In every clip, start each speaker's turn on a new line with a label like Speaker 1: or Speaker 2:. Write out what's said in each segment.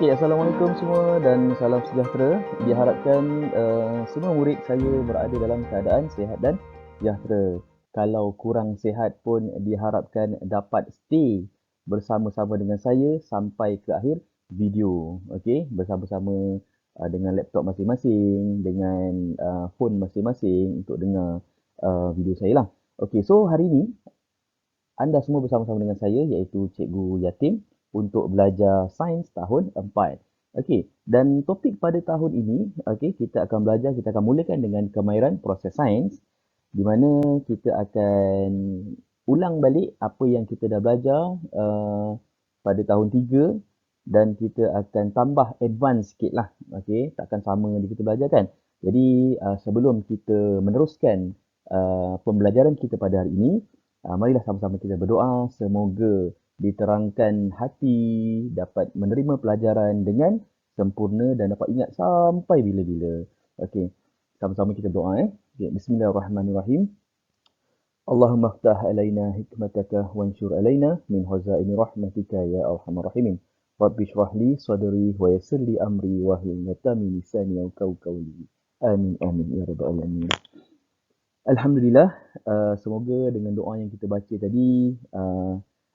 Speaker 1: Okey, Assalamualaikum semua dan salam sejahtera. Diharapkan semua murid saya berada dalam keadaan sihat dan sejahtera. Kalau kurang sihat pun diharapkan dapat stay bersama-sama dengan saya sampai ke akhir video. Okey, bersama-sama dengan laptop masing-masing, dengan phone masing-masing untuk dengar video saya lah. Okey, so hari ini anda semua bersama-sama dengan saya iaitu Cikgu Yatim untuk belajar sains tahun 4. Okey, dan topik pada tahun ini, okey, kita akan mulakan dengan kemahiran proses sains di mana kita akan ulang balik apa yang kita dah belajar pada tahun 3 dan kita akan tambah advance sikit lah. Okey, takkan sama yang kita belajar kan. Jadi sebelum kita meneruskan pembelajaran kita pada hari ini, marilah sama-sama kita berdoa semoga diterangkan hati, dapat menerima pelajaran dengan sempurna dan dapat ingat sampai bila-bila. Okey, sama-sama kita berdoa Okay. Bismillahirrahmanirrahim. Allahumma aftah alaina hikmataka wanshur alaina min khazaini rahmatika ya arhamar rahimin. Rabbi shrah li sadri wa yassir li amri wahlul 'uqdatam min lisani yafqahu qawli. Amin amin ya rabbal alamin. Alhamdulillah, semoga dengan doa yang kita baca tadi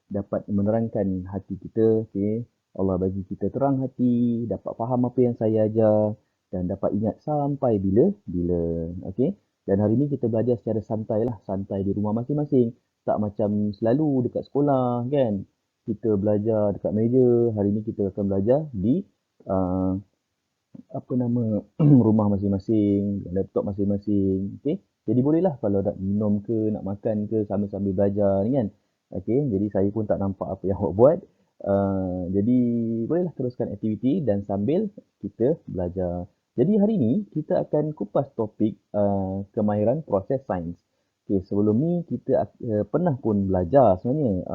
Speaker 1: dapat menerangkan hati kita. Okay. Allah bagi kita terang hati, dapat faham apa yang saya ajar dan dapat ingat sampai bila-bila. Okay. Dan hari ini kita belajar secara santai lah, santai di rumah masing-masing. Tak macam selalu dekat sekolah kan. Kita belajar dekat meja, hari ini kita akan belajar di uh, apa nama rumah masing-masing, laptop masing-masing. Okey. Jadi bolehlah kalau nak minum ke, nak makan ke sambil-sambil belajar ni kan. Okey, jadi saya pun tak nampak apa yang awak buat. Jadi bolehlah teruskan aktiviti dan sambil kita belajar. Jadi hari ini kita akan kupas topik kemahiran proses sains. Okey, sebelum ni kita pernah pun belajar sebenarnya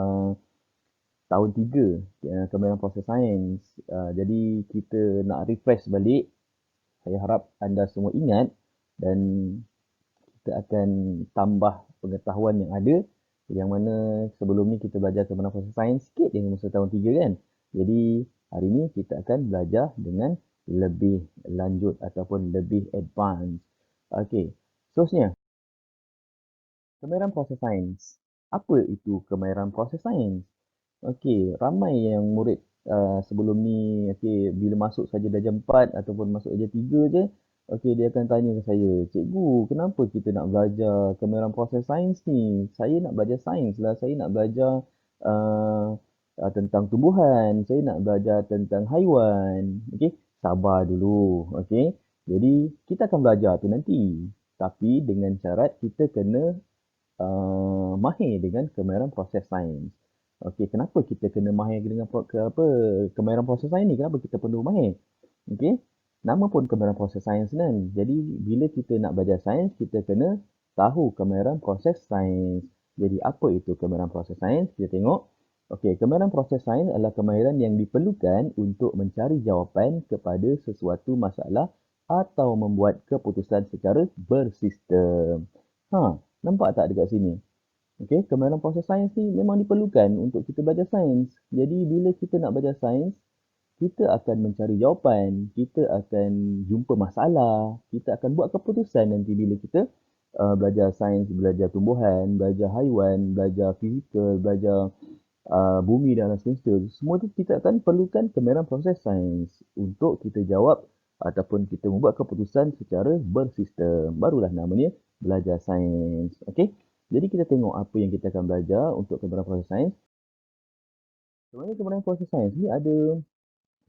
Speaker 1: tahun 3 kemahiran proses sains. Jadi kita nak refresh balik. Saya harap anda semua ingat dan kita akan tambah pengetahuan yang ada yang mana sebelum ni kita belajar kemahiran proses sains sikit je masa tahun 3 kan. Jadi hari ni kita akan belajar dengan lebih lanjut ataupun lebih advance. Okey, seterusnya kemahiran proses sains. Apa itu kemahiran proses sains? Okey, ramai yang murid sebelum ni okey bila masuk saja darjah 4 ataupun masuk darjah 3 je, okey dia akan tanya ke saya, "Cikgu, kenapa kita nak belajar kemahiran proses sains ni? Saya nak belajar sains lah, saya nak belajar uh, tentang tumbuhan, saya nak belajar tentang haiwan." Okey, sabar dulu, okey. Jadi kita akan belajar tu nanti. Tapi dengan syarat kita kena mahir dengan kemahiran proses sains. Okey, kenapa kita kena mahir dengan kemahiran proses sains ni? Kenapa kita perlu mahir? Okey, nama pun kemahiran proses sains kan. Jadi bila kita nak belajar sains, kita kena tahu kemahiran proses sains. Jadi apa itu kemahiran proses sains? Kita tengok. Okey, kemahiran proses sains adalah kemahiran yang diperlukan untuk mencari jawapan kepada sesuatu masalah atau membuat keputusan secara bersistem. Nampak tak dekat sini? Okey, kemahiran proses sains ni memang diperlukan untuk kita belajar sains. Jadi bila kita nak belajar sains, kita akan mencari jawapan, kita akan jumpa masalah, kita akan buat keputusan nanti bila kita belajar sains, belajar tumbuhan, belajar haiwan, belajar fizikal, belajar bumi dan alam semesta. Semua tu kita akan perlukan kemahiran proses sains untuk kita jawab ataupun kita membuat keputusan secara bersistem. Barulah namanya belajar sains. Okey. Jadi kita tengok apa yang kita akan belajar untuk kemahiran proses sains. Sebenarnya kemahiran proses sains ni ada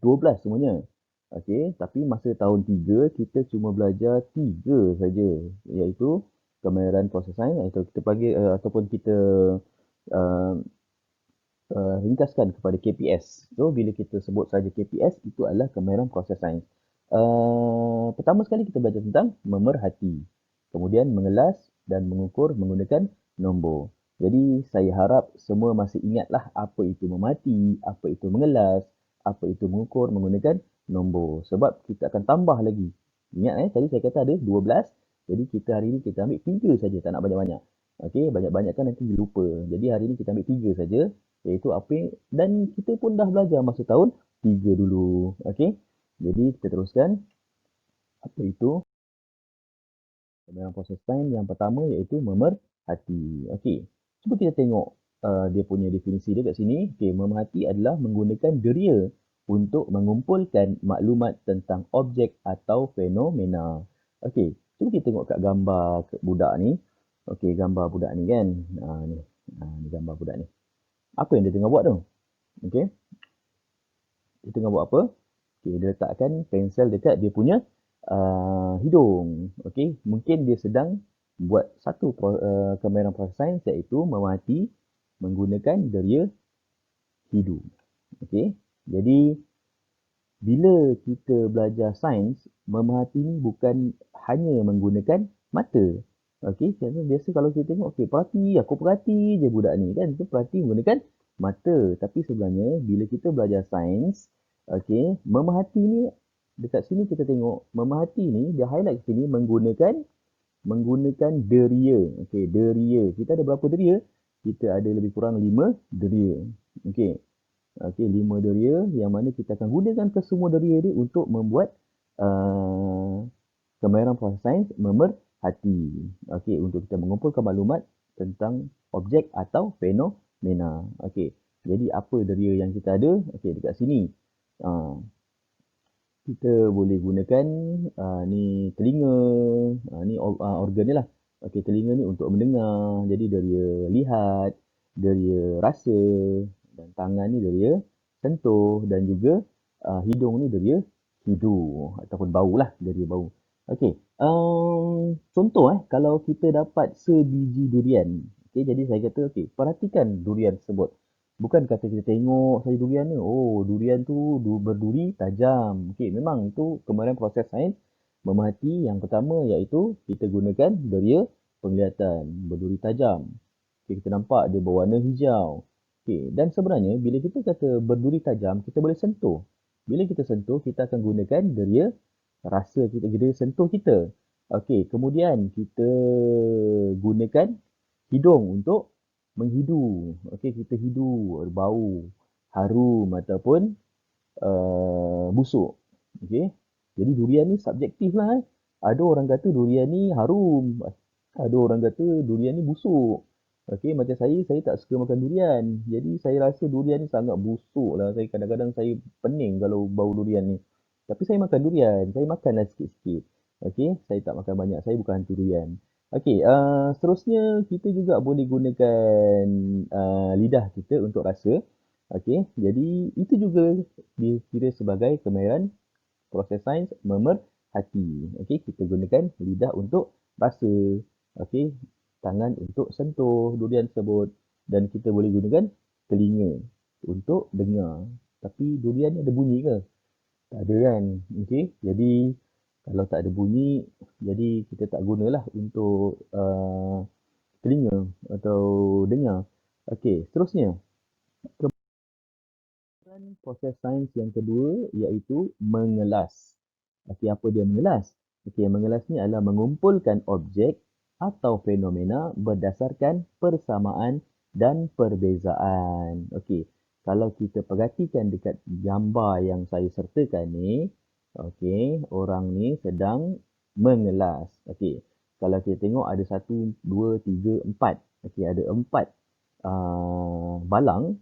Speaker 1: 12 semuanya. Okey, tapi masa tahun 3 kita cuma belajar 3 saja, iaitu kemahiran proses sains atau kita panggil ataupun kita uh, ringkaskan kepada KPS. So bila kita sebut saja KPS, itu adalah kemahiran proses sains. Pertama sekali kita belajar tentang memerhati, kemudian mengelas dan mengukur menggunakan nombor. Jadi saya harap semua masih ingatlah apa itu memerhati, apa itu mengelas, apa itu mengukur menggunakan nombor. Sebab kita akan tambah lagi. Ingat tadi saya kata ada 12. Jadi kita hari ini kita ambil 3 saja, tak nak banyak-banyak. Okey, banyak-banyak kan nanti lupa. Jadi hari ini kita ambil 3 saja, iaitu apa dan kita pun dah belajar masa tahun 3 dulu. Okey. Jadi kita teruskan. Apa itu? Dalam proses sains yang pertama iaitu memerhati. Okey. Cuba kita tengok dia punya definisi dia kat sini. Okey, memerhati adalah menggunakan deria untuk mengumpulkan maklumat tentang objek atau fenomena. Okey, cuba kita tengok kat gambar budak ni. Okey, gambar budak ni kan. Ni. Ni gambar budak ni. Apa yang dia tengah buat tu? Okey. Dia tengah buat apa? Okey, dia letakkan pensel dekat dia punya hidung. Okey, mungkin dia sedang buat satu kemahiran proses sains iaitu memerhati menggunakan deria hidung. Okey, jadi bila kita belajar sains, memerhati ni bukan hanya menggunakan mata. Okey, biasa kalau kita tengok, okey, aku perhati je budak ni kan, kita perhati menggunakan mata. Tapi sebenarnya bila kita belajar sains, okey, memerhati ni dekat sini kita tengok, memerhati ni dia highlight sini menggunakan deria. Okey, deria. Kita ada berapa deria? Kita ada lebih kurang 5 deria. Okey. Okey, 5 deria yang mana kita akan gunakan kesemua deria ni untuk membuat kemahiran proses sains memerhati. Okey, untuk kita mengumpulkan maklumat tentang objek atau fenomena. Okey. Jadi apa deria yang kita ada? Okey, dekat sini. Kita boleh gunakan ni telinga, ni organ ni lah. Okey, telinga ni untuk mendengar. Jadi deria lihat, deria rasa, dan tangan ni deria sentuh, dan juga hidung ni deria hidu ataupun bau lah, deria bau. Okey, contoh kalau kita dapat sebiji durian. Okey, jadi saya kata okey, perhatikan durian tersebut. Bukan kata kita tengok saja durian ni, oh durian tu berduri tajam. Okey, memang tu kemahiran proses sains memerhati yang pertama iaitu kita gunakan deria penglihatan, berduri tajam. Okey, kita nampak dia berwarna hijau. Okey, dan sebenarnya bila kita kata berduri tajam, kita boleh sentuh. Bila kita sentuh, kita akan gunakan deria rasa kita, deria sentuh kita. Okey, kemudian kita gunakan hidung untuk menghidu. Okey, kita hidu bau, harum ataupun busuk. Okey. Jadi durian ni subjektif lah. Ada orang kata durian ni harum. Ada orang kata durian ni busuk. Okey, macam saya tak suka makan durian. Jadi saya rasa durian ni sangat busuk lah. Saya kadang-kadang saya pening kalau bau durian ni. Tapi saya makan durian. Saya makanlah sikit-sikit. Okey, saya tak makan banyak. Saya bukan hantu durian. Okey, seterusnya kita juga boleh gunakan lidah kita untuk rasa. Okey, jadi itu juga dikira sebagai kemahiran proses sains memerhati. Okey, kita gunakan lidah untuk rasa. Okey, tangan untuk sentuh durian tersebut, dan kita boleh gunakan telinga untuk dengar. Tapi durian ni ada bunyi ke? Tak ada kan? Okey, jadi kalau tak ada bunyi, jadi kita tak gunalah untuk telinga atau dengar. Okey, seterusnya. Proses sains yang kedua iaitu mengelas. Okey, apa dia mengelas? Okey, mengelas ni adalah mengumpulkan objek atau fenomena berdasarkan persamaan dan perbezaan. Okey, kalau kita perhatikan dekat gambar yang saya sertakan ni, okey, orang ni sedang mengelas. Okey, kalau kita tengok ada 1, 2, 3, 4. Okey, ada 4 balang.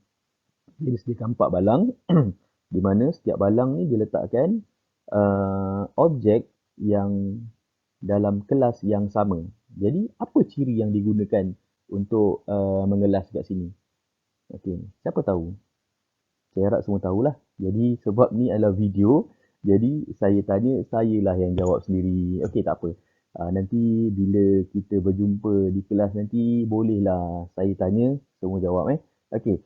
Speaker 1: Dia disediakan 4 balang di mana setiap balang ni diletakkan objek yang dalam kelas yang sama. Jadi apa ciri yang digunakan untuk mengelas kat sini? Okey, siapa tahu? Saya harap semua tahulah. Jadi sebab ni adalah video, jadi saya tanya, sayalah yang jawab sendiri. Okey, tak apa. Nanti bila kita berjumpa di kelas nanti, bolehlah saya tanya, semua jawab. Okey,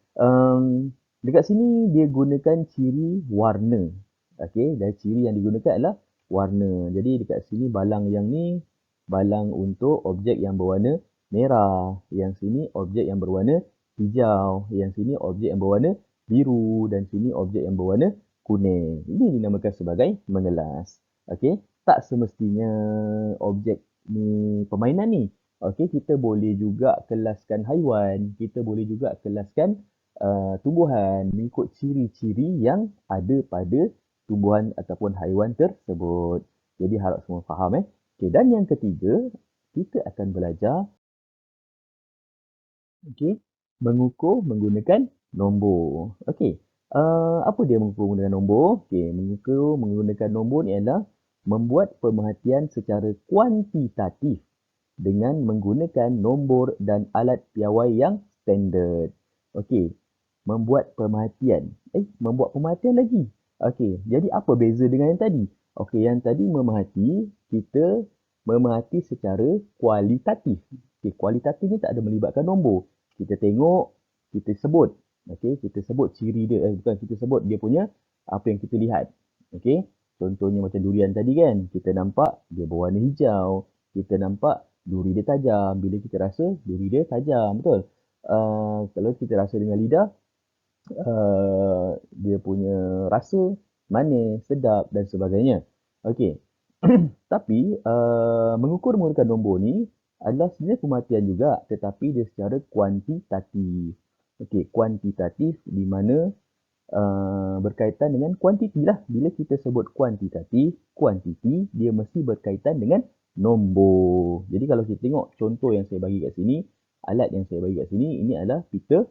Speaker 1: dekat sini dia gunakan ciri warna. Okey, dan ciri yang digunakan adalah warna. Jadi dekat sini balang yang ni, balang untuk objek yang berwarna merah. Yang sini objek yang berwarna hijau. Yang sini objek yang berwarna biru, dan sini objek yang berwarna kuning. Ini dinamakan sebagai mengelas. Okey, tak semestinya objek ni permainan ni. Okey, kita boleh juga kelaskan haiwan, kita boleh juga kelaskan tumbuhan mengikut ciri-ciri yang ada pada tumbuhan ataupun haiwan tersebut. Jadi harap semua faham. Okey, dan yang ketiga, kita akan belajar mengukur menggunakan nombor. Okey, apa dia mengukur menggunakan nombor? Okey, mengukur menggunakan nombor ni adalah membuat pemerhatian secara kuantitatif dengan menggunakan nombor dan alat piawai yang standard. Okey, membuat pemerhatian lagi. Okey, jadi apa beza dengan yang tadi? Okey, yang tadi memerhati, kita memerhati secara kualitatif. Okey, kualitatif ni tak ada melibatkan nombor. Kita tengok, kita sebut. Okey, kita sebut ciri dia, bukan kita sebut dia punya apa yang kita lihat. Okey, contohnya macam durian tadi kan, kita nampak dia berwarna hijau, kita nampak duri dia tajam. Bila kita rasa, duri dia tajam, betul? Kalau kita rasa dengan lidah, dia punya rasa manis, sedap dan sebagainya. Okey. Tapi mengukur menggunakan nombor ni adalah sebenarnya pemerhatian juga, tetapi dia secara kuantitatif. Okey, kuantitatif di mana berkaitan dengan kuantiti lah. Bila kita sebut kuantitatif, kuantiti dia mesti berkaitan dengan nombor. Jadi kalau kita tengok contoh yang saya bagi kat sini, alat yang saya bagi kat sini, ini adalah pita,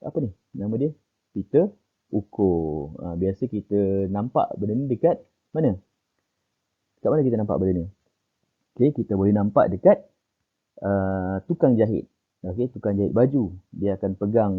Speaker 1: apa ni? Nama dia? Pita ukur. Biasa kita nampak benda ni dekat mana? Dekat mana kita nampak benda ni? Okey, kita boleh nampak dekat tukang jahit. Okey, tukang jahit baju. Dia akan pegang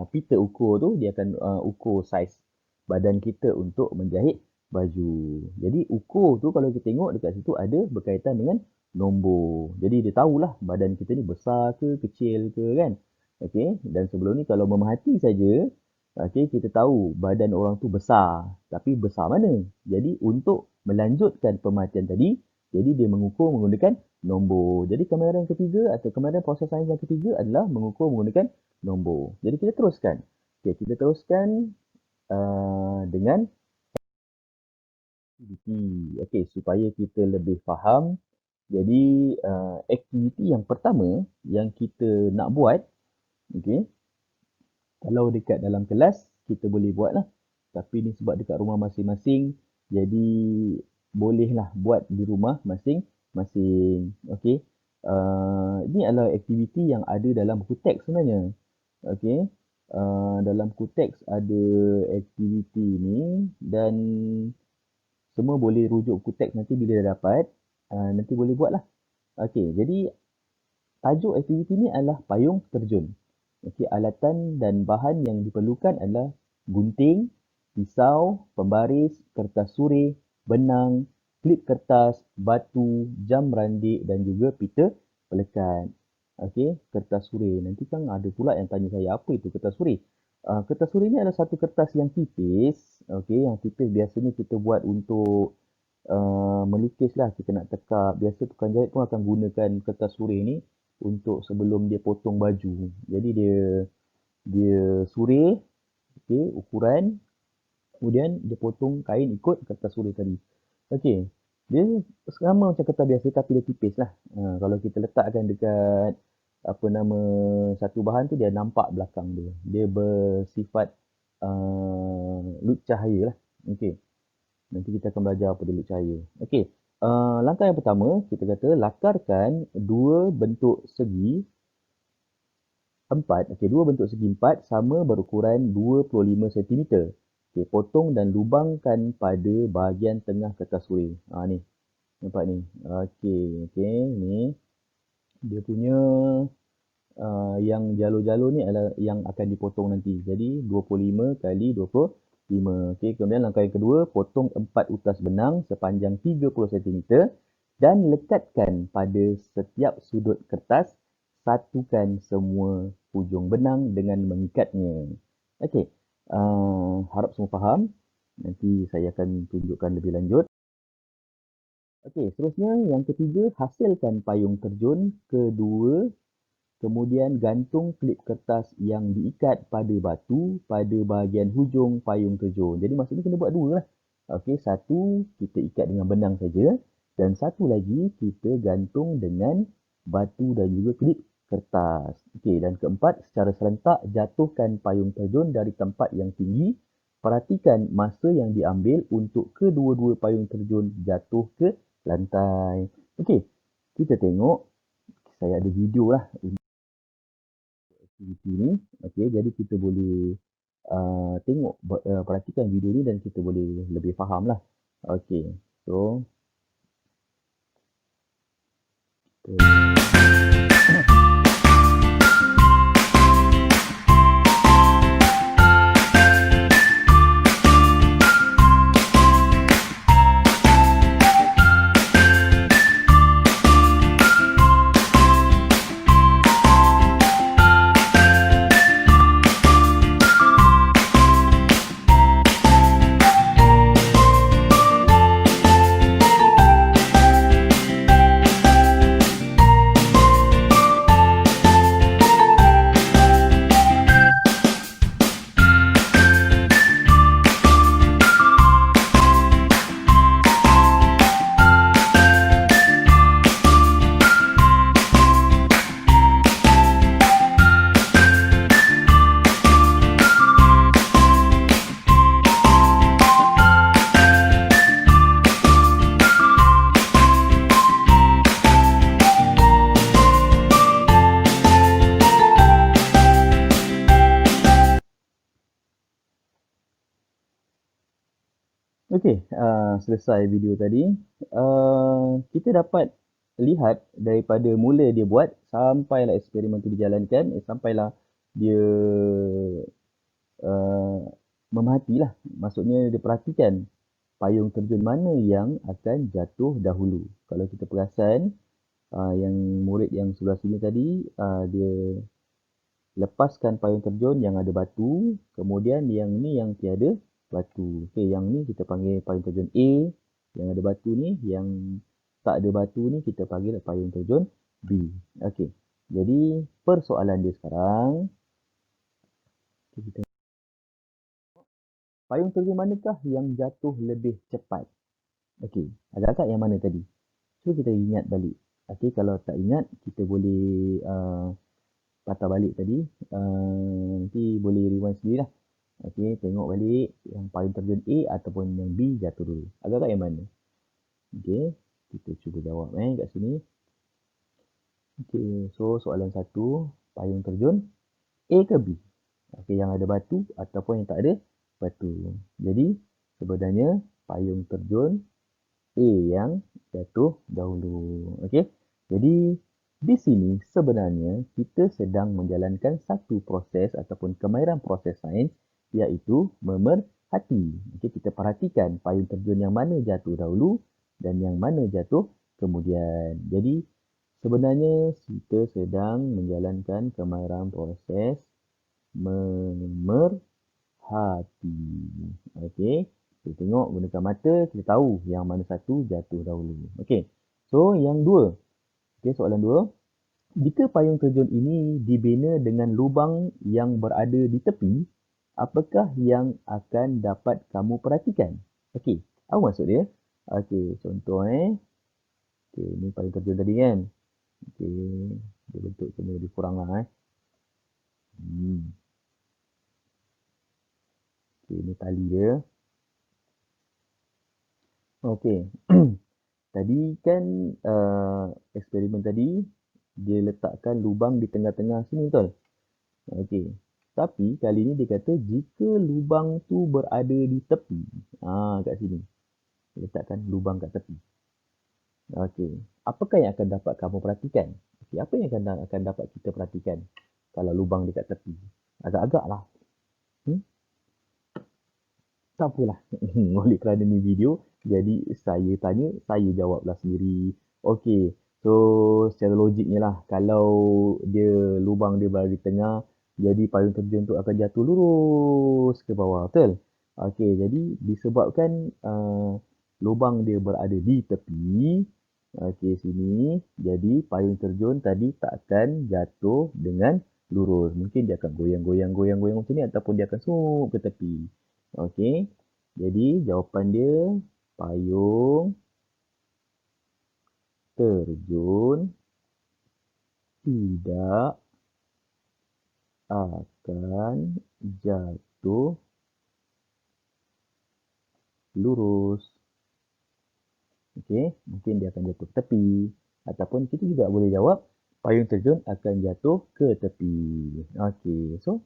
Speaker 1: pita ukur tu, dia akan ukur saiz badan kita untuk menjahit baju. Jadi ukur tu kalau kita tengok dekat situ ada berkaitan dengan nombor. Jadi dia tahulah badan kita ni besar ke kecil ke kan. Okey, dan sebelum ni kalau memerhati saja, okey, kita tahu badan orang tu besar, tapi besar mana? Jadi untuk melanjutkan pemerhatian tadi, jadi dia mengukur menggunakan nombor. Jadi kemahiran ketiga atau kemahiran proses sains yang ketiga adalah mengukur menggunakan nombor. Jadi kita teruskan. Okey, kita teruskan dengan aktiviti. Okey, supaya kita lebih faham. Jadi aktiviti yang pertama yang kita nak buat, okey, kalau dekat dalam kelas kita boleh buat lah. Tapi ni sebab dekat rumah masing-masing, jadi bolehlah buat di rumah masing-masing. Okey. Ini adalah aktiviti yang ada dalam buku teks sebenarnya. Okey. Dalam buku teks ada aktiviti ni dan semua boleh rujuk buku teks nanti bila dah dapat. Nanti boleh buat lah. Okey, jadi tajuk aktiviti ni adalah payung terjun. Okey, alatan dan bahan yang diperlukan adalah gunting, pisau, pembaris, kertas surai, benang, klip kertas, batu, jam randik dan juga pita pelekat. Okey, kertas surai. Nanti kan ada pula yang tanya saya, apa itu kertas surai? Kertas surai ni adalah satu kertas yang tipis. Okey, yang tipis biasanya kita buat untuk melukis lah, kita nak tekap. Biasa tukang jahit pun akan gunakan kertas surai ni untuk sebelum dia potong baju. Jadi dia surai, okey, ukuran, kemudian dia potong kain ikut kertas surai tadi. Okey, dia sama macam kertas biasa tapi dia tipis lah. Kalau kita letakkan dekat apa nama satu bahan tu, dia nampak belakang dia. Dia bersifat lut cahaya lah. Okey. Nanti kita akan belajar apa dia lut cahaya. Okey. Langkah yang pertama, kita kata lakarkan dua bentuk segi empat. Okey, dua bentuk segi empat sama berukuran 25 cm. Okey, potong dan lubangkan pada bahagian tengah kertas surai. Ni. Nampak ni. Okey, ni. Dia punya yang jalur-jalur ni adalah yang akan dipotong nanti. Jadi 25 kali 25. Okey, kemudian langkah yang kedua, potong 4 utas benang sepanjang 30 cm dan lekatkan pada setiap sudut kertas. Satukan semua hujung benang dengan mengikatnya. Okey, harap semua faham. Nanti saya akan tunjukkan lebih lanjut. Okey, seterusnya yang ketiga, hasilkan payung terjun. Kedua, kemudian gantung klip kertas yang diikat pada batu pada bahagian hujung payung terjun. Jadi maksudnya kena buat dua lah. Okey, satu kita ikat dengan benang saja dan satu lagi kita gantung dengan batu dan juga klip kertas. Okey, dan keempat, secara serentak jatuhkan payung terjun dari tempat yang tinggi. Perhatikan masa yang diambil untuk kedua-dua payung terjun jatuh ke lantai. Okey, kita tengok. Saya ada video lah untuk aktiviti ni. Okey, jadi kita boleh tengok, perhatikan video ni dan kita boleh lebih faham lah. Okey, so okey, selesai video tadi. Kita dapat lihat daripada mula dia buat sampailah eksperimen tu dijalankan, sampailah dia memerhatilah. Maksudnya dia perhatikan payung terjun mana yang akan jatuh dahulu. Kalau kita perasan, yang murid yang sebelah sini tadi, dia lepaskan payung terjun yang ada batu, kemudian yang ni yang tiada batu. Okey, yang ni kita panggil payung terjun A, yang ada batu ni, yang tak ada batu ni kita panggil payung terjun B. Okey. Jadi persoalan dia sekarang, kita payung terjun manakah yang jatuh lebih cepat? Okey, agak-agak yang mana tadi? Cuba kita ingat balik. Okey, kalau tak ingat kita boleh patah balik tadi. Nanti boleh rewind sendirilah. Okey, tengok balik yang payung terjun A ataupun yang B jatuh dulu. Agak-agak yang mana? Okey, kita cuba jawab kat sini. Okey, so soalan 1, payung terjun A ke B? Okey, yang ada batu ataupun yang tak ada batu. Jadi, sebenarnya payung terjun A yang jatuh dahulu. Okey, jadi di sini sebenarnya kita sedang menjalankan satu proses ataupun kemahiran proses sains, iaitu memerhati. Okey, kita perhatikan payung terjun yang mana jatuh dahulu dan yang mana jatuh kemudian. Jadi sebenarnya kita sedang menjalankan kemahiran proses memerhati. Okey, kita tengok gunakan mata, kita tahu yang mana satu jatuh dahulu. Okey, so yang 2. Okey, soalan 2. Jika payung terjun ini dibina dengan lubang yang berada di tepi, apakah yang akan dapat kamu perhatikan? Okey, apa maksud dia? Okey, contoh okey, ni payung terjun tadi kan. Okey, dia bentuk kena lebih kurang lah Okey, ni tali dia. Okey. Tadi kan eksperimen tadi dia letakkan lubang di tengah-tengah sini, betul? Okey. Tapi kali ni dia kata jika lubang tu berada di tepi. Kat sini. Letakkan lubang kat tepi. Okey. Apakah yang akan dapat kamu perhatikan? Okey, apa yang akan dapat kita perhatikan kalau lubang dekat tepi? Agak-agak lah. Tak apalah. Oleh kerana ni video, jadi saya tanya, saya jawablah sendiri. Okey. So, secara logiknya lah, kalau dia lubang dia berada di tengah, jadi payung terjun tu akan jatuh lurus ke bawah, betul? Okey, jadi disebabkan lubang dia berada di tepi, okey sini, jadi payung terjun tadi tak akan jatuh dengan lurus. Mungkin dia akan goyang-goyang macam ni ataupun dia akan sup ke tepi. Okey. Jadi jawapan dia payung terjun tidak akan jatuh lurus. Okey, mungkin dia akan jatuh ke tepi. Ataupun kita juga boleh jawab, payung terjun akan jatuh ke tepi. Okey, so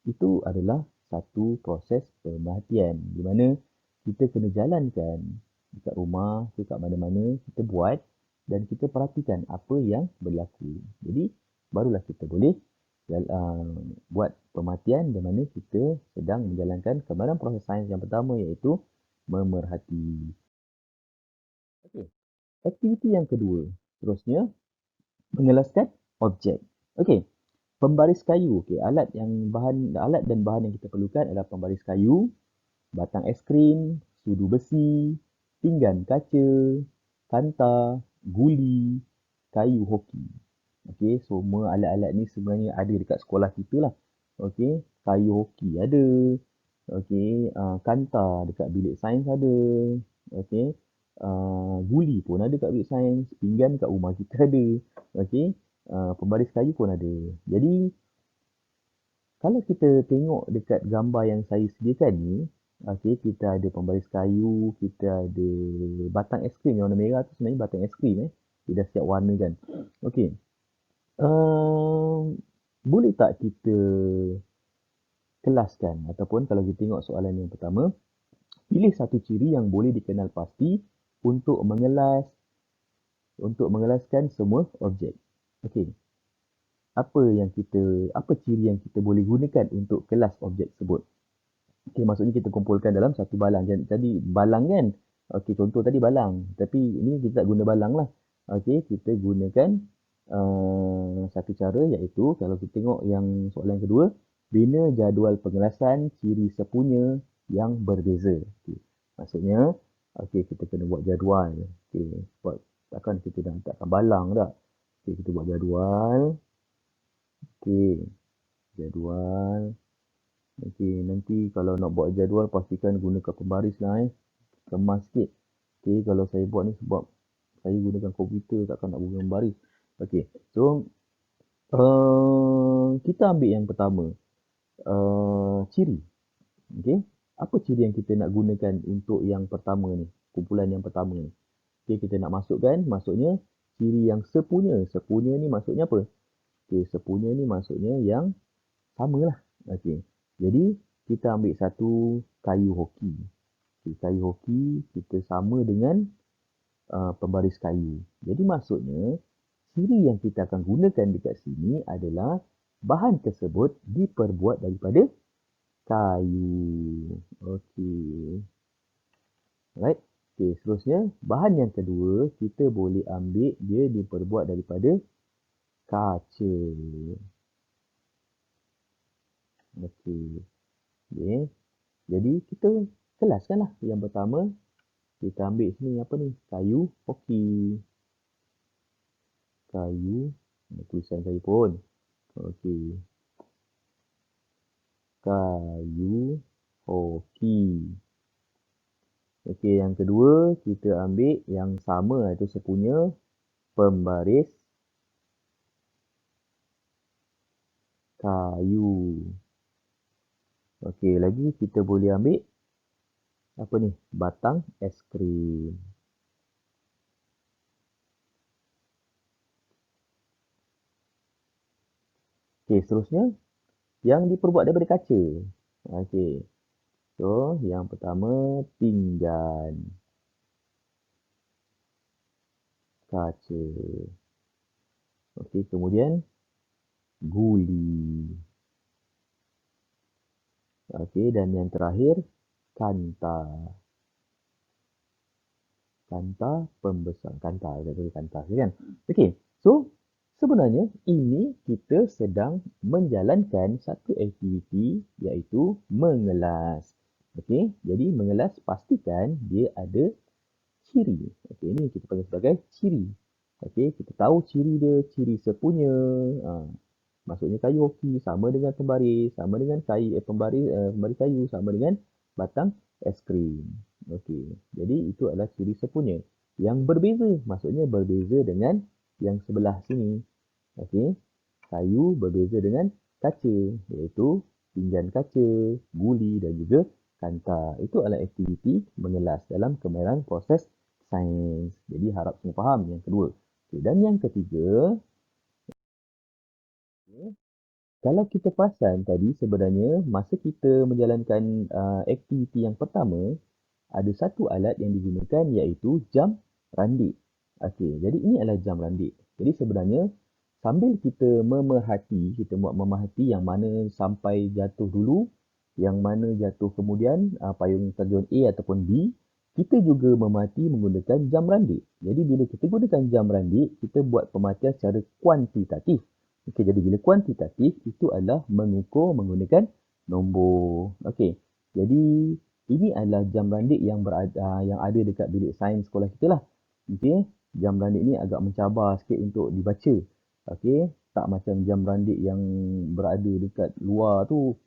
Speaker 1: itu adalah satu proses pemerhatian di mana kita kena jalankan dekat rumah, dekat mana-mana kita buat dan kita perhatikan apa yang berlaku. Jadi, barulah kita boleh buat pemerhatian di mana kita sedang menjalankan kemahiran proses sains yang pertama iaitu memerhati. Okey, aktiviti yang kedua, seterusnya mengelaskan objek. Okey, pembaris kayu. Okey, alat dan bahan yang kita perlukan adalah pembaris kayu, batang aiskrim, sudu besi, pinggan kaca, kanta, guli, kayu hoki. Okey, semua alat-alat ni sebenarnya ada dekat sekolah kita lah. Okey, kayu hoki ada. Okey, kanta dekat bilik sains ada. Okey, guli pun ada kat bilik sains, pinggan kat rumah kita ada. Okey, pembaris kayu pun ada. Jadi, kalau kita tengok dekat gambar yang saya sediakan ni, okey, kita ada pembaris kayu, kita ada batang aiskrim yang warna merah tu sebenarnya batang aiskrim Dia dah siap warna kan. Okey. Boleh tak kita kelaskan ataupun kalau kita tengok soalan yang pertama, pilih satu ciri yang boleh dikenal pasti untuk mengelaskan semua objek. Okey. Apa ciri yang kita boleh gunakan untuk kelas objek tersebut? Okey, maksudnya kita kumpulkan dalam satu balang. Tadi balang kan? Okey, contoh tadi balang. Tapi ini kita tak guna balang lah. Okey, kita gunakan satu cara iaitu kalau kita tengok yang soalan kedua, bina jadual pengelasan ciri sepunya yang berbeza. Okey. Maksudnya, okey, kita kena buat jadual. Okey, takkan kita dah letakkan balang tak? Okey, kita buat jadual. Okey, jadual. Okey, nanti kalau nak buat jadual pastikan gunakan pembaris lah kemas sikit. Okey, kalau saya buat ni sebab saya gunakan komputer takkan nak guna pembaris. Okey, so kita ambil yang pertama, ciri. Okey, apa ciri yang kita nak gunakan untuk yang pertama ni, kumpulan yang pertama ni. Okey, kita nak masukkan, maksudnya ciri yang sepunya. Sepunya ni maksudnya apa? Okey, sepunya ni maksudnya yang samalah. Okey. Jadi, kita ambil satu kayu hoki. Okay, kayu hoki kita sama dengan pembaris kayu. Jadi, maksudnya ciri yang kita akan gunakan dekat sini adalah bahan tersebut diperbuat daripada kayu. Okey. Alright. Okey, seterusnya bahan yang kedua kita boleh ambil dia diperbuat daripada kaca. Okey. Okay. Jadi kita kelaskanlah. Yang pertama kita ambil sini apa ni? Kayu hoki. Kayu, tulisan saya pun. Okey. Kayu hoki. Okey, yang kedua kita ambil yang sama iaitu sepunya pembaris kayu. Okey, lagi kita boleh ambil apa ni? Batang aiskrim. Okey, seterusnya yang diperbuat daripada kaca. Okey. So, yang pertama pinggan kaca. Okey, kemudian guli. Okey, dan yang terakhir kanta. Kanta pembesar. Kanta kan? Okey. So, sebenarnya ini kita sedang menjalankan satu aktiviti iaitu mengelas. Okey, jadi mengelas pastikan dia ada ciri. Okey, ini kita panggil sebagai ciri. Okey, kita tahu ciri dia, ciri sepunya. Maksudnya kayu hoki sama dengan pembaris, sama dengan pembaris kayu, sama dengan batang aiskrim. Okey, jadi itu adalah ciri sepunya. Yang berbeza, maksudnya berbeza dengan yang sebelah sini. Okey. Kayu berbeza dengan kaca, iaitu pinggan kaca, guli dan juga kantar. Itu adalah aktiviti mengelas dalam kemahiran proses sains. Jadi harap semua faham yang kedua. Okay, dan yang ketiga, okay, kalau kita perasan tadi sebenarnya masa kita menjalankan aktiviti yang pertama, ada satu alat yang digunakan iaitu jam randik. Okey, jadi ini adalah jam randik. Jadi sebenarnya sambil kita memerhati, kita buat memerhati yang mana sampai jatuh dulu, yang mana jatuh kemudian payung terjun A ataupun B, kita juga memerhati menggunakan jam randik. Jadi bila kita gunakan jam randik, kita buat pemerhatian secara kuantitatif. Okey, jadi bila kuantitatif itu adalah mengukur menggunakan nombor. Okey. Jadi ini adalah jam randik yang ada dekat bilik sains sekolah kita lah. Okey, jam randik ni agak mencabar sikit untuk dibaca. Okey, tak macam jam randik yang berada dekat luar tu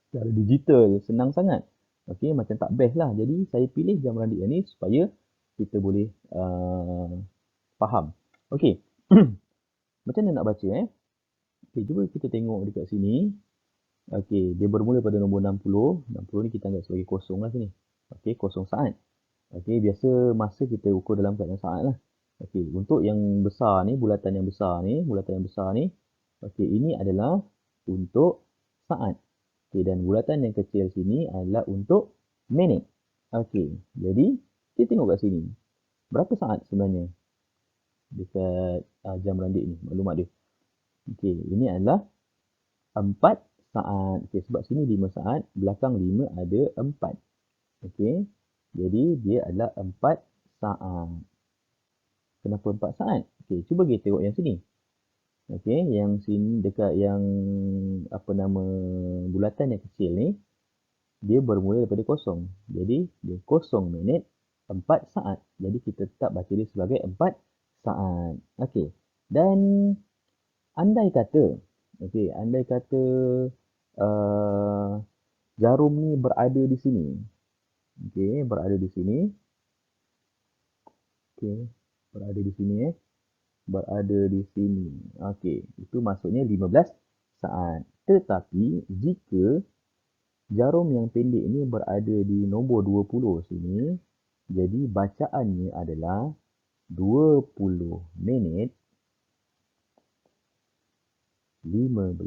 Speaker 1: secara digital, senang sangat. Okey, macam tak best lah. Jadi saya pilih jam randik yang ni supaya kita boleh faham. Okey. Macam mana nak baca Okey, cuba kita tengok dekat sini. Okey, dia bermula pada nombor 60. 60 ni kita anggap sebagai kosong lah sini. Okey, kosong saat. Okey, biasa masa kita ukur dalam keadaan saat lah. Okey, untuk yang besar ni, bulatan yang besar ni, okey, ini adalah untuk saat. Okey, dan bulatan yang kecil sini adalah untuk minit. Okey, jadi kita tengok kat sini. Berapa saat sebenarnya dekat jam randik ni, maklumat dia. Okey, ini adalah 4 saat. Okey, sebab sini 5 saat, belakang 5 ada 4. Okey, jadi dia adalah 4 saat. Kenapa 4 saat? Okey, cuba kita tengok yang sini. Okey, yang sini dekat yang apa nama bulatan yang kecil ni, dia bermula daripada kosong. Jadi, dia 0 minit 4 saat. Jadi, kita tetap baca dia sebagai 4 saat. Okey, dan andai kata, uh, jarum ni berada di sini. Okey, berada di sini. Okey, berada di sini berada di sini. Okey, itu maksudnya 15 saat. Tetapi jika jarum yang pendek ini berada di nombor 20 sini, jadi bacaannya adalah 20 minit 15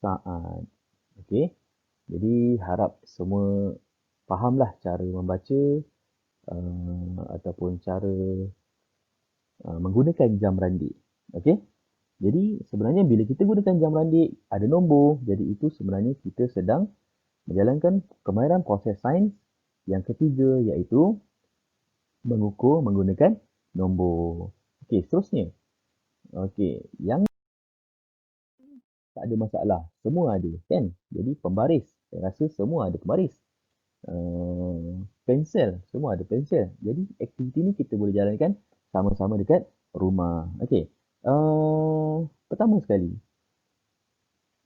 Speaker 1: saat. Okey. Jadi harap semua fahamlah cara membaca ataupun cara menggunakan jam randik. Okey. Jadi sebenarnya bila kita gunakan jam randik, ada nombor. Jadi itu sebenarnya kita sedang menjalankan kemahiran proses sains yang ketiga iaitu mengukur menggunakan nombor. Okey, seterusnya. Okey, yang tak ada masalah. Semua ada, kan? Jadi pembaris. Saya rasa semua ada pembaris. Pensel, semua ada pensel. Jadi aktiviti ni kita boleh jalankan sama-sama dekat rumah. Okey. Pertama sekali.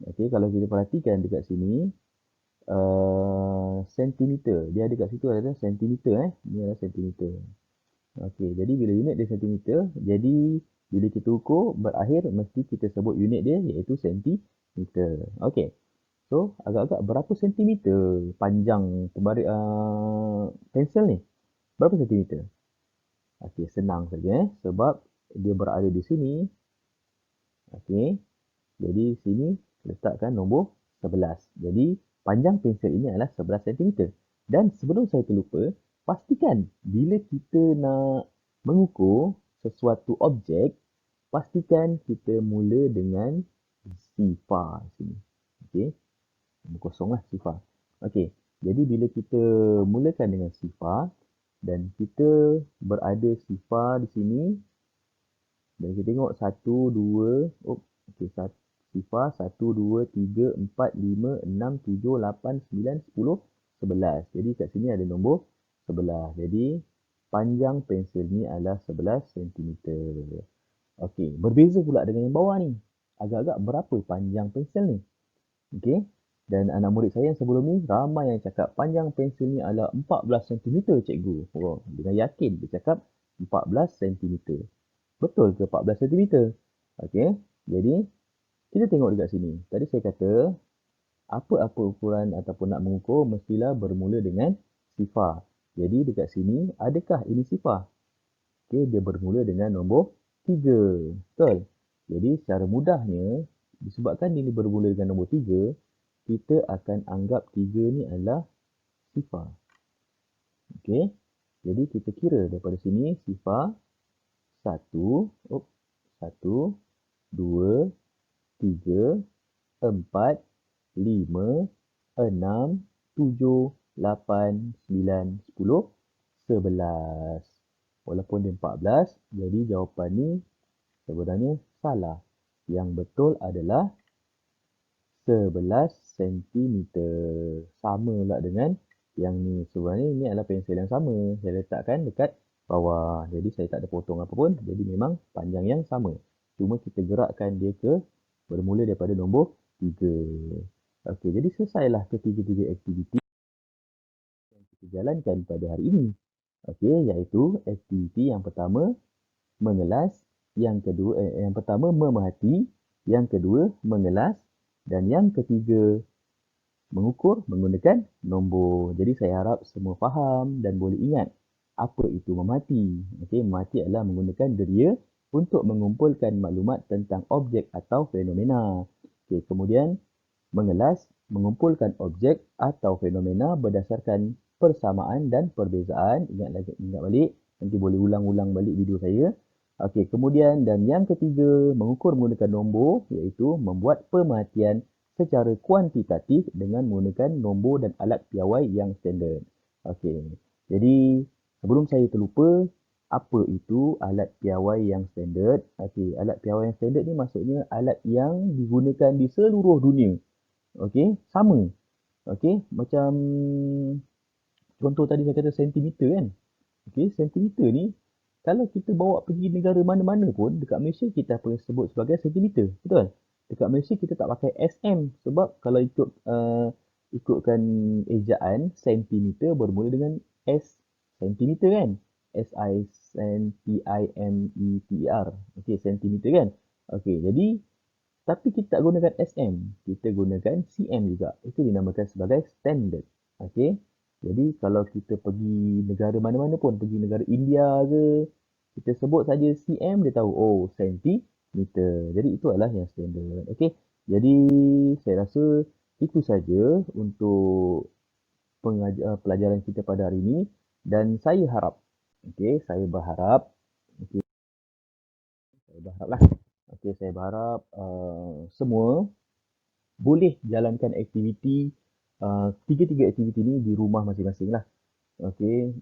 Speaker 1: Okey, kalau kita perhatikan dekat sini, sentimeter. Dia ada kat situ ada sentimeter Ini adalah sentimeter. Okey, jadi bila unit dia sentimeter, jadi bila kita ukur berakhir mesti kita sebut unit dia iaitu sentimeter. Okey. So, agak-agak berapa sentimeter panjang pensel ni? Berapa sentimeter? Okey, senang saja sebab dia berada di sini. Okey. Jadi sini letakkan nombor 11. Jadi panjang pensel ini adalah 11 cm. Dan sebelum saya terlupa, pastikan bila kita nak mengukur sesuatu objek, pastikan kita mula dengan sifar sini. Okey. Nombor kosong lah sifar. Okey. Jadi bila kita mulakan dengan sifar dan kita berada sifar di sini dan kita tengok 1 2 okey, sifar 1 2 3 4 5 6 7 8 9 10 11. Jadi kat sini ada nombor 11. Jadi panjang pensel ni adalah 11 cm. Okey, berbeza pula dengan yang bawah ni. Agak-agak berapa panjang pensel ni? Okey. Dan anak murid saya yang sebelum ni ramai yang cakap panjang pensel ni adalah 14 cm cikgu. Oh, dengan yakin dia cakap 14 cm. Betul ke 14 cm? Okey. Jadi kita tengok dekat sini. Tadi saya kata apa-apa ukuran ataupun nak mengukur mestilah bermula dengan sifar. Jadi dekat sini adakah ini sifar? Okey, dia bermula dengan nombor 3. Betul? Jadi secara mudahnya disebabkan ini bermula dengan nombor 3, kita akan anggap 3 ni adalah sifar. Okey. Jadi kita kira daripada sini sifar 1, 1, 2, 3, 4, 5, 6, 7, 8, 9, 10, 11. Walaupun dia 14, jadi jawapan ni sebenarnya salah. Yang betul adalah 11 cm. Sama pula dengan yang ni. Sebenarnya ini adalah pensel yang sama. Saya letakkan dekat bawah. Jadi saya tak ada potong apa pun. Jadi memang panjang yang sama. Cuma kita gerakkan dia ke bermula daripada nombor 3. Okey, jadi selesailah ketiga-tiga aktiviti yang kita jalankan pada hari ini. Okey, iaitu aktiviti yang pertama mengelas, yang pertama memerhati, yang kedua mengelas dan yang ketiga mengukur menggunakan nombor. Jadi saya harap semua faham dan boleh ingat apa itu memerhati. Okey, memerhati adalah menggunakan deria untuk mengumpulkan maklumat tentang objek atau fenomena. Okey, kemudian mengelas, mengumpulkan objek atau fenomena berdasarkan persamaan dan perbezaan. Ingat balik, nanti boleh ulang-ulang balik video saya. Okey, kemudian dan yang ketiga, mengukur menggunakan nombor, iaitu membuat pemerhatian secara kuantitatif dengan menggunakan nombor dan alat piawai yang standard. Okey, jadi sebelum saya terlupa, apa itu alat piawai yang standard? Okey, alat piawai yang standard ni maksudnya alat yang digunakan di seluruh dunia. Okey, sama. Okey, macam contoh tadi saya kata sentimeter kan. Okey, sentimeter ni kalau kita bawa pergi negara mana-mana pun dekat Malaysia kita apa sebut sebagai sentimeter. Betul? Dekat Malaysia kita tak pakai SM sebab kalau ikutkan ejaan sentimeter bermula dengan S sentimeter kan. S I N T I M E T E R. Okey, sentimeter kan. Okey, jadi tapi kita tak gunakan SM, kita gunakan CM juga. Itu dinamakan sebagai standard. Okey. Jadi kalau kita pergi negara mana-mana pun, pergi negara India ke, kita sebut saja CM, dia tahu oh sentimeter. Jadi itu adalah yang standard. Okey. Jadi saya rasa itu saja untuk pelajaran kita pada hari ini dan saya harap saya berharap lah. Okey, saya berharap semua boleh jalankan aktiviti tiga-tiga aktiviti ni di rumah masing-masing lah. Okey,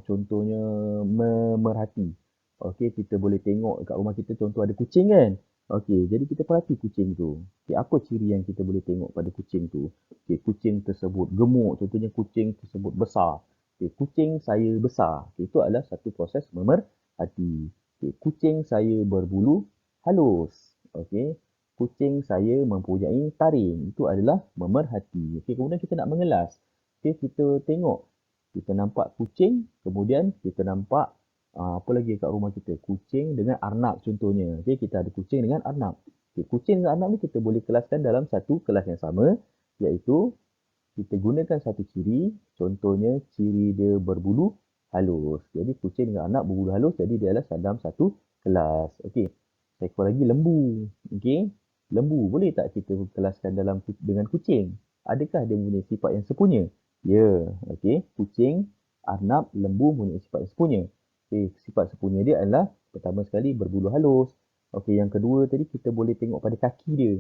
Speaker 1: contohnya memerhati. Okey, kita boleh tengok kat rumah kita contoh ada kucing kan. Okey, jadi kita perhati kucing tu. Okey, apa ciri yang kita boleh tengok pada kucing tu? Okey, kucing tersebut gemuk, contohnya kucing tersebut besar. Okey, kucing saya besar. Okey, itu adalah satu proses memerhati. Okey, kucing saya berbulu halus. Okey, kucing saya mempunyai taring. Itu adalah memerhati. Okey, kemudian kita nak mengelas. Okey, kita tengok. Kita nampak kucing, kemudian kita nampak apa lagi kat rumah kita? Kucing dengan arnab contohnya. Okey, kita ada kucing dengan arnab. Okey, kucing dengan arnab ni kita boleh kelaskan dalam satu kelas yang sama, iaitu kita gunakan satu ciri, contohnya ciri dia berbulu halus. Jadi kucing dengan arnab berbulu halus, jadi dia adalah dalam satu kelas. Okey. Seekor lagi lembu. Okey. Lembu boleh tak kita kelaskan dengan kucing? Adakah dia mempunyai sifat yang sepunya? Ya. Okey. Kucing, arnab, lembu mempunyai sifat yang sepunya. Okey, sifat sepunya dia adalah pertama sekali berbulu halus. Okey, yang kedua tadi kita boleh tengok pada kaki dia.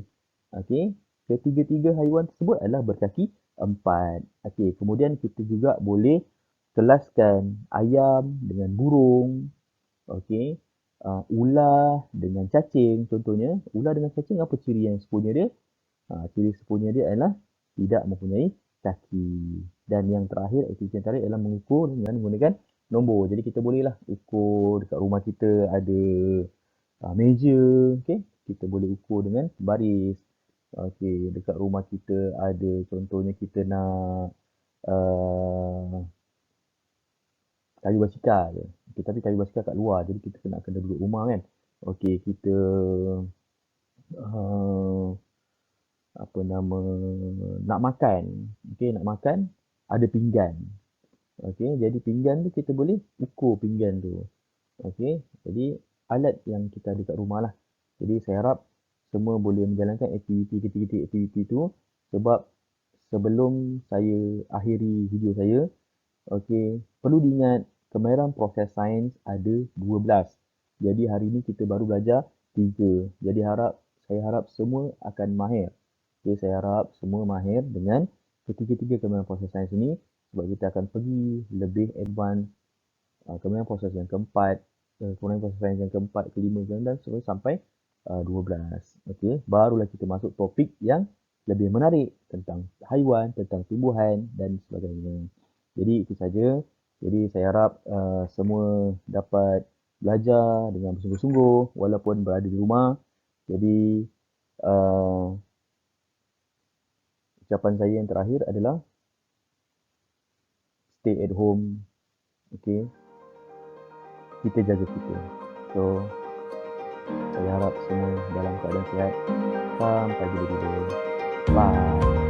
Speaker 1: Okey. Ketiga-tiga haiwan tersebut adalah berkaki 4. Okey, kemudian kita juga boleh kelaskan ayam dengan burung. Okey. Ular dengan cacing contohnya. Ular dengan cacing apa ciri yang sepunya dia? Ciri sepunya dia adalah tidak mempunyai kaki. Dan yang terakhir, aktiviti yang terakhir adalah mengukur dengan menggunakan nombor. Jadi kita bolehlah ukur dekat rumah kita ada meja, okey. Kita boleh ukur dengan baris. Okey, dekat rumah kita ada contohnya kita nak kayu basikal. Okay, tapi kayu basikal kat luar, jadi kita kena duduk rumah kan. Okey, kita uh, apa nama, nak makan. Okey, nak makan, ada pinggan. Okey, jadi pinggan tu kita boleh ukur pinggan tu. Okey, jadi alat yang kita ada kat rumah lah. Jadi saya harap semua boleh menjalankan aktiviti aktiviti tu, sebab sebelum saya akhiri video saya, okey, perlu diingat kemahiran proses sains ada 12. Jadi hari ni kita baru belajar 3. Jadi saya harap semua akan mahir. Okey, saya harap semua mahir dengan ketiga-tiga kemahiran proses sains ini, sebab kita akan pergi lebih advance kemahiran proses yang keempat, kemahiran proses sains yang keempat, kelima, dan seterusnya sampai 12. Okey, barulah kita masuk topik yang lebih menarik tentang haiwan, tentang tumbuhan dan sebagainya. Jadi itu saja. Jadi saya harap semua dapat belajar dengan bersungguh-sungguh walaupun berada di rumah. Jadi uh, ucapan saya yang terakhir adalah stay at home. Okay, kita jaga kita. So saya harap semua dalam keadaan sihat sampai bila-bila. Bye.